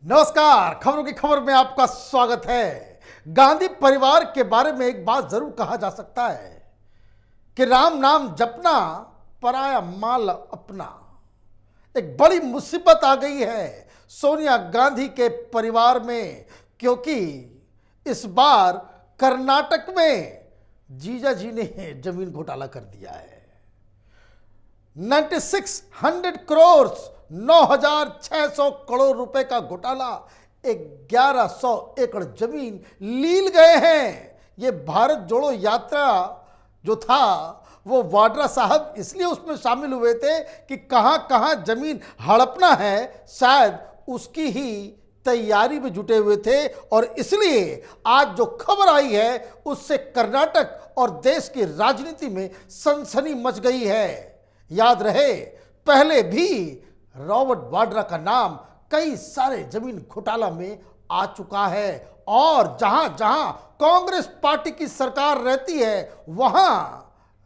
नमस्कार, खबरों की खबर में आपका स्वागत है। गांधी परिवार के बारे में एक बात जरूर कहा जा सकता है कि राम नाम जपना पराया माल अपना। एक बड़ी मुसीबत आ गई है सोनिया गांधी के परिवार में, क्योंकि इस बार कर्नाटक में जीजा जी ने जमीन घोटाला कर दिया है। 9600 करोड़ 9600 करोड़ रुपए का घोटाला, 1100 एकड़ जमीन लील गए हैं। ये भारत जोड़ो यात्रा जो था वो वाड्रा साहब इसलिए उसमें शामिल हुए थे कि कहां कहां जमीन हड़पना है, शायद उसकी ही तैयारी में जुटे हुए थे। और इसलिए आज जो खबर आई है उससे कर्नाटक और देश की राजनीति में सनसनी मच गई है। याद रहे, पहले भी रॉबर्ट वाड्रा का नाम कई सारे जमीन घोटाला में आ चुका है, और जहां जहां कांग्रेस पार्टी की सरकार रहती है वहां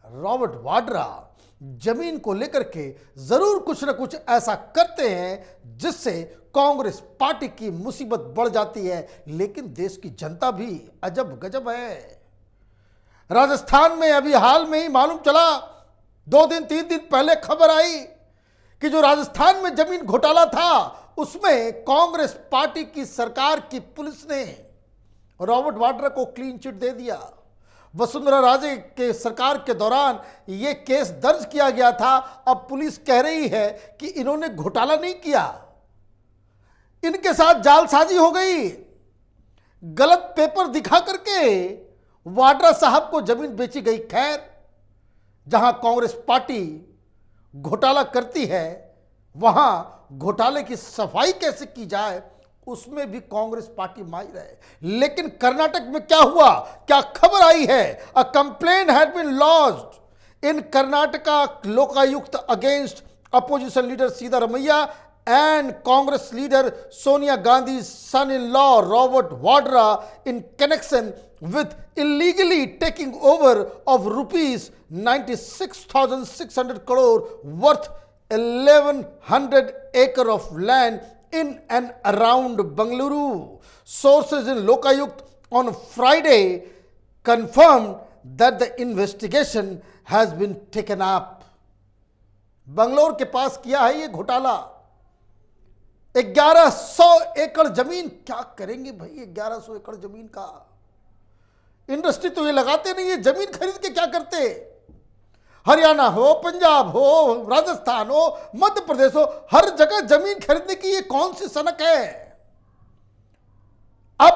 रॉबर्ट वाड्रा जमीन को लेकर के जरूर कुछ न कुछ ऐसा करते हैं जिससे कांग्रेस पार्टी की मुसीबत बढ़ जाती है। लेकिन देश की जनता भी अजब गजब है। राजस्थान में अभी हाल में ही मालूम चला, 2 दिन 3 दिन पहले खबर आई कि जो राजस्थान में जमीन घोटाला था उसमें कांग्रेस पार्टी की सरकार की पुलिस ने रॉबर्ट वाड्रा को क्लीन चिट दे दिया। वसुंधरा राजे के सरकार के दौरान यह केस दर्ज किया गया था। अब पुलिस कह रही है कि इन्होंने घोटाला नहीं किया, इनके साथ जालसाजी हो गई। गलत पेपर दिखा करके वाड्रा साहब को जमीन बेची गई। खैर, जहां कांग्रेस पार्टी घोटाला करती है वहां घोटाले की सफाई कैसे की जाए उसमें भी कांग्रेस पार्टी माहिर है। लेकिन कर्नाटक में क्या हुआ, क्या खबर आई है? A complaint had been launched in Karnataka Lokayukta against opposition leader Siddaramaiah and Congress leader Sonia Gandhi's son-in-law Robert Vadra in connection with illegally taking over of rupees 96,600 crore worth 1100 acre of land in and around Bengaluru. Sources in Lokayukt on Friday confirmed that the investigation has been taken up. Bangalore के पास किया है ये घोटाला। 1100 एकड़ जमीन, क्या करेंगे भाई 1100 एकड़ जमीन का? इंडस्ट्री तो ये लगाते नहीं है, जमीन खरीद के क्या करते? हरियाणा हो, पंजाब हो, राजस्थान हो, मध्य प्रदेश हो, हर जगह जमीन खरीदने की ये कौन सी सनक है? अब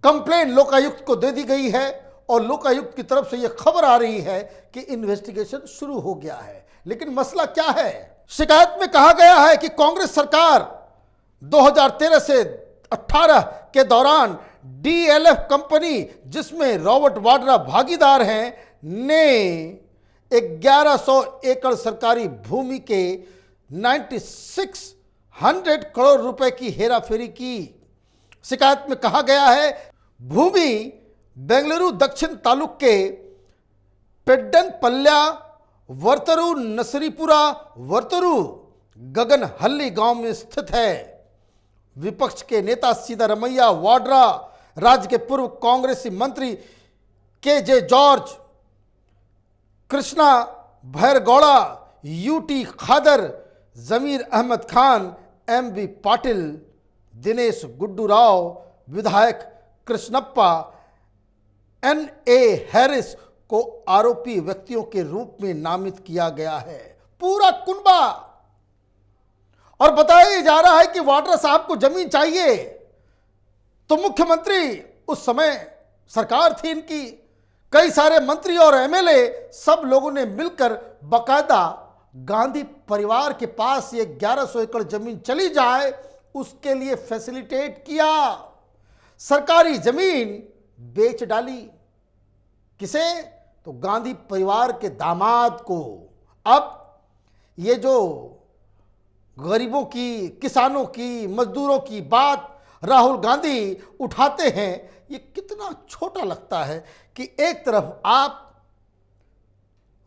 कंप्लेंट लोकायुक्त को दे दी गई है और लोकायुक्त की तरफ से यह खबर आ रही है कि इन्वेस्टिगेशन शुरू हो गया है। लेकिन मसला क्या है? शिकायत में कहा गया है कि कांग्रेस सरकार 2013 से 18 के दौरान डीएलएफ कंपनी, जिसमें रॉबर्ट वाड्रा भागीदार हैं, ने 1100 एकड़ सरकारी भूमि के 9600 करोड़ रुपए की हेराफेरी की। शिकायत में कहा गया है भूमि बेंगलुरु दक्षिण तालुक के पेड्डनपल्ल्या वर्तरू नसरीपुरा वर्तरू गगनहल्ली गांव में स्थित है। विपक्ष के नेता सिद्धारमैया वाड्रा, राज्य के पूर्व कांग्रेसी मंत्री के जॉर्ज, कृष्णा भैरगौड़ा, यूटी खादर, जमीर अहमद खान, एमबी पाटिल, दिनेश गुड्डू राव, विधायक कृष्णप्पा, एनए हैरिस को आरोपी व्यक्तियों के रूप में नामित किया गया है। पूरा कुनबा। और बताया जा रहा है कि वाड्रा साहब को जमीन चाहिए तो मुख्यमंत्री, उस समय सरकार थी इनकी, कई सारे मंत्री और एमएलए, सब लोगों ने मिलकर बकायदा गांधी परिवार के पास ये 1100 एकड़ जमीन चली जाए उसके लिए फैसिलिटेट किया। सरकारी जमीन बेच डाली। किसे? तो गांधी परिवार के दामाद को। अब ये जो गरीबों की, किसानों की, मजदूरों की बात राहुल गांधी उठाते हैं, ये कितना छोटा लगता है कि एक तरफ आप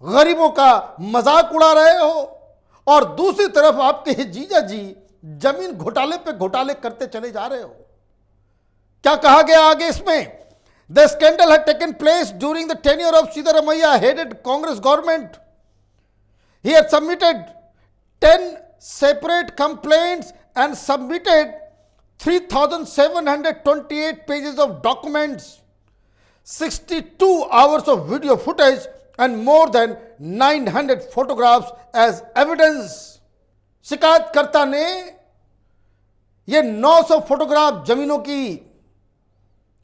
गरीबों का मजाक उड़ा रहे हो और दूसरी तरफ आपके जीजा जी जमीन घोटाले पे घोटाले करते चले जा रहे हो। क्या कहा गया आगे इसमें? The scandal had taken place during the tenure of Siddaramaiah headed Congress government. He had submitted 10 separate complaints and submitted 3,728 pages of documents, 62 hours of video footage and more than 900 photographs as evidence। शिकायतकर्ता ने ये 900 photograph जमीनों की,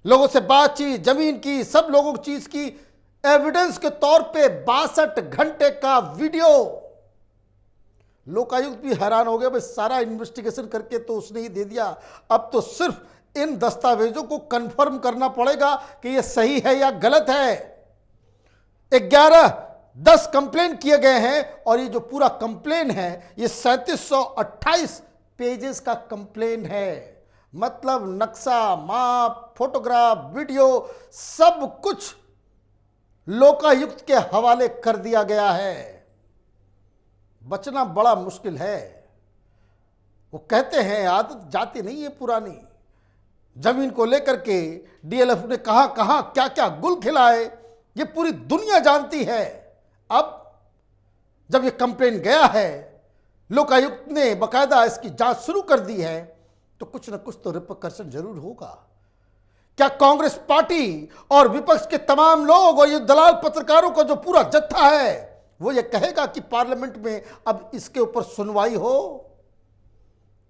लोगों से बातचीत, जमीन की, सब लोगों की चीज की एविडेंस के तौर पे 62 घंटे का वीडियो। लोकायुक्त भी हैरान हो गया, भाई सारा इन्वेस्टिगेशन करके तो उसने ही दे दिया, अब तो सिर्फ इन दस्तावेजों को कंफर्म करना पड़ेगा कि ये सही है या गलत है। 10 कंप्लेन किए गए हैं और ये जो पूरा कंप्लेन है ये 3728 पेजेस का कंप्लेन है। मतलब नक्शा, माप, फोटोग्राफ, वीडियो सब कुछ लोकायुक्त के हवाले कर दिया गया है। बचना बड़ा मुश्किल है। वो कहते हैं आदत जाती नहीं है पुरानी। जमीन को लेकर के डीएलएफ ने कहां कहां क्या क्या गुल खिलाए ये पूरी दुनिया जानती है। अब जब ये कंप्लेन गया है, लोकायुक्त ने बकायदा इसकी जांच शुरू कर दी है, तो कुछ न कुछ तो रिपरकशन जरूर होगा। क्या कांग्रेस पार्टी और विपक्ष के तमाम लोग और ये दलाल पत्रकारों का जो पूरा जत्था है वो ये कहेगा कि पार्लियामेंट में अब इसके ऊपर सुनवाई हो?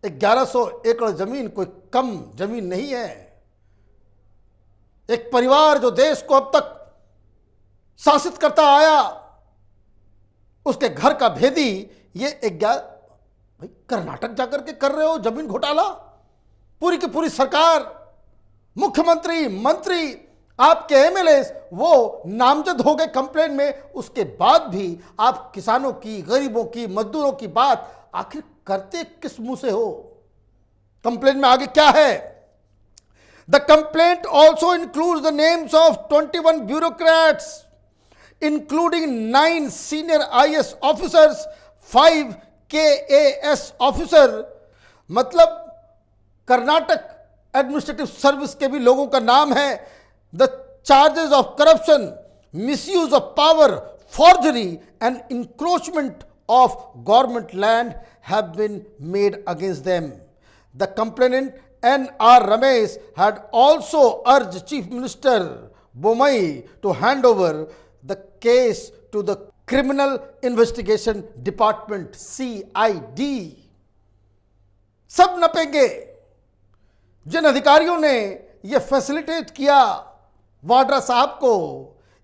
1100 एकड़ जमीन कोई कम जमीन नहीं है। एक परिवार जो देश को अब तक शासित करता आया, उसके घर का भेदी ये भाई कर्नाटक जाकर के कर रहे हो जमीन घोटाला। पूरी की पूरी सरकार, मुख्यमंत्री, मंत्री, आपके एमएलए वो नामजद हो गए कंप्लेन में। उसके बाद भी आप किसानों की, गरीबों की, मजदूरों की बात आखिर करते किस मुंह से हो? कंप्लेन में आगे क्या है? The complaint also includes the names of 21 bureaucrats including 9 senior IAS officers, 5 KAS officer. मतलब कर्नाटक एडमिनिस्ट्रेटिव सर्विस के भी लोगों का नाम है। The charges of corruption, misuse of power, forgery and encroachment of government land have been made against them. The complainant N.R. Ramesh had also urged Chief Minister Bommai to hand over the case to the Criminal Investigation Department CID। सब नपेंगे। जिन अधिकारियों ने यह facilitate किया वाड्रा साहब को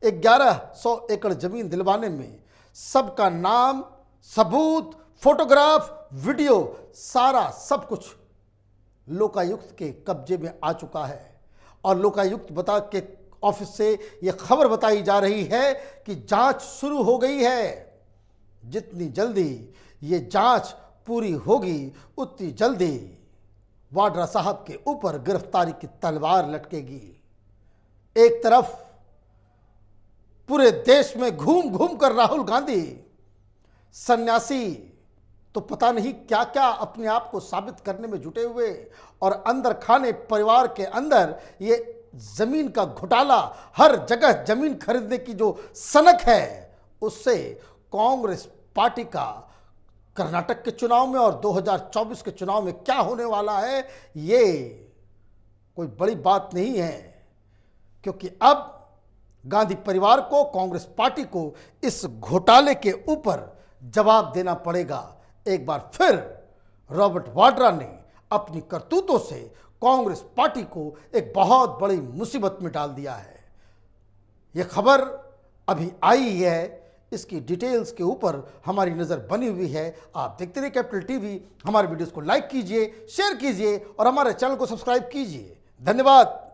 1100 एकड़ जमीन दिलवाने में, सबका नाम, सबूत, फोटोग्राफ, वीडियो, सारा सब कुछ लोकायुक्त के कब्जे में आ चुका है। और लोकायुक्त बता के ऑफिस से यह खबर बताई जा रही है कि जांच शुरू हो गई है। जितनी जल्दी ये जांच पूरी होगी उतनी जल्दी वाड्रा साहब के ऊपर गिरफ्तारी की तलवार लटकेगी। एक तरफ पूरे देश में घूम घूम कर राहुल गांधी सन्यासी तो पता नहीं क्या क्या अपने आप को साबित करने में जुटे हुए, और अंदर खाने परिवार के अंदर ये जमीन का घोटाला, हर जगह जमीन खरीदने की जो सनक है, उससे कांग्रेस पार्टी का कर्नाटक के चुनाव में और 2024 के चुनाव में क्या होने वाला है ये कोई बड़ी बात नहीं है। क्योंकि अब गांधी परिवार को, कांग्रेस पार्टी को इस घोटाले के ऊपर जवाब देना पड़ेगा। एक बार फिर रॉबर्ट वाड्रा ने अपनी करतूतों से कांग्रेस पार्टी को एक बहुत बड़ी मुसीबत में डाल दिया है। यह खबर अभी आई है, इसकी डिटेल्स के ऊपर हमारी नज़र बनी हुई है। आप देखते रहिए कैपिटल टीवी। हमारे वीडियोस को लाइक कीजिए, शेयर कीजिए और हमारे चैनल को सब्सक्राइब कीजिए। धन्यवाद।